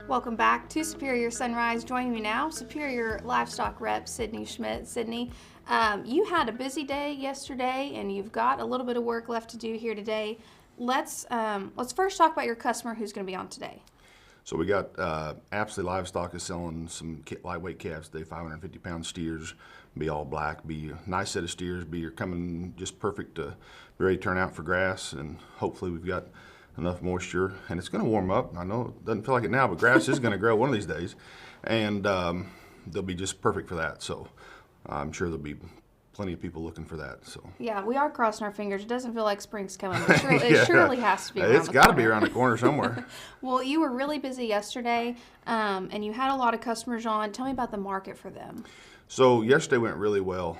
Welcome back to Superior Sunrise. Joining me now, Superior Livestock Rep Sidney Schmidt. Sidney, you had a busy day yesterday, and you've got a little bit of work left to do here today. Let's first talk about your customer who's going to be on today. So we got Absolutely Livestock is selling some lightweight calves today, 550-pound steers, be all black, be a nice set of steers, you're coming just perfect to be ready to turn out for grass, and hopefully we've got enough moisture, and it's going to warm up. I know it doesn't feel like it now, but grass is going to grow one of these days, and they'll be just perfect for that. So I'm sure there'll be plenty of people looking for that. So yeah, we are crossing our fingers. It doesn't feel like spring's coming, but it surely has to be around the corner. It's got to be around the corner somewhere. Well, you were really busy yesterday, and you had a lot of customers on. Tell me about the market for them. So yesterday went really well.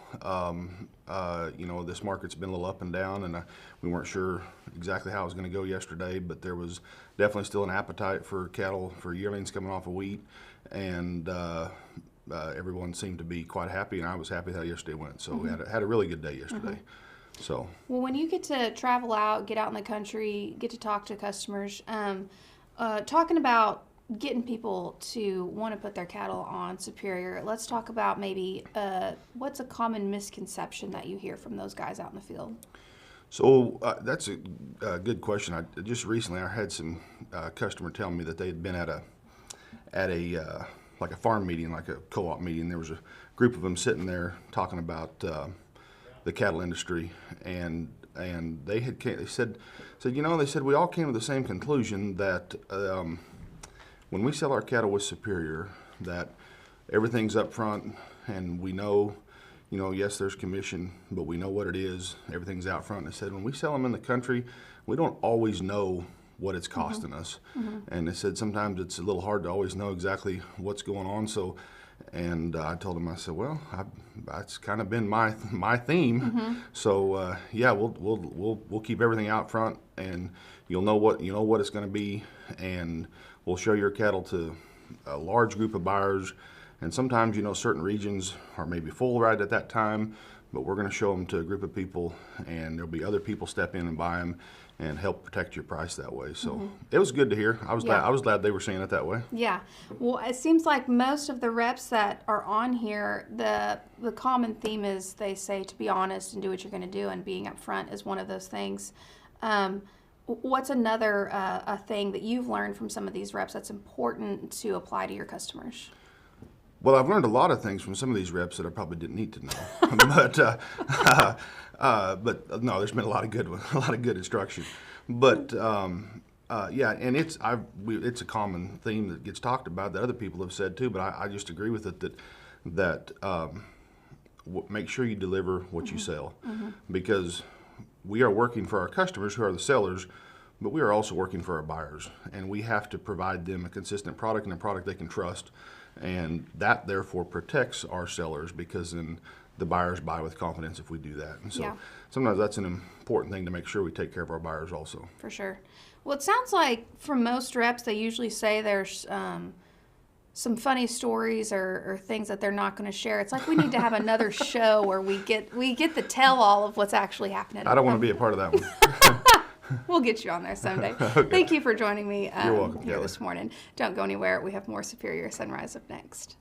This market's been a little up and down, and we weren't sure exactly how it was going to go yesterday, but there was definitely still an appetite for cattle, for yearlings coming off of wheat, and everyone seemed to be quite happy, and I was happy how yesterday went. So we had a really good day yesterday. So well, when you get to travel out, get out in the country, get to talk to customers, talking about getting people to want to put their cattle on Superior, let's talk about maybe what's a common misconception that you hear from those guys out in the field? So that's a good question. Just recently I had some customer tell me that they had been at a like a farm meeting, like a co-op meeting. There was a group of them sitting there talking about the cattle industry, and they said we all came to the same conclusion that when we sell our cattle with Superior, that everything's up front, and we know, yes, there's commission, but we know what it is. Everything's out front. And they said when we sell them in the country, we don't always know what it's costing us. And they said sometimes it's a little hard to always know exactly what's going on. So, and I told them, I said, well, that's kind of been my theme. So yeah, we'll keep everything out front, and you'll know what it's going to be, and we'll show your cattle to a large group of buyers. And sometimes, certain regions are maybe full right at that time, but we're going to show them to a group of people, and there'll be other people step in and buy them and help protect your price that way. So it was good to hear. I was glad they were saying it that way. Yeah. Well, it seems like most of the reps that are on here, the common theme is they say to be honest and do what you're going to do, and being upfront is one of those things. What's another thing that you've learned from some of these reps that's important to apply to your customers? Well, I've learned a lot of things from some of these reps that I probably didn't need to know, but no, there's been a lot of good instruction. But yeah, and it's a common theme that gets talked about that other people have said too. But I just agree with it that make sure you deliver what you sell, because we are working for our customers who are the sellers, but we are also working for our buyers, and we have to provide them a consistent product and a product they can trust. And that therefore protects our sellers, because then the buyers buy with confidence if we do that. And so sometimes that's an important thing to make sure we take care of our buyers also. For sure. Well, it sounds like from most reps, they usually say there's some funny stories or things that they're not going to share. It's like we need to have another show where we get the tell-all of what's actually happening. I don't want to be a part of that one. We'll get you on there someday. Okay. Thank you for joining me You're welcome, here Kelly. this morning. Don't go anywhere. We have more Superior Sunrise up next.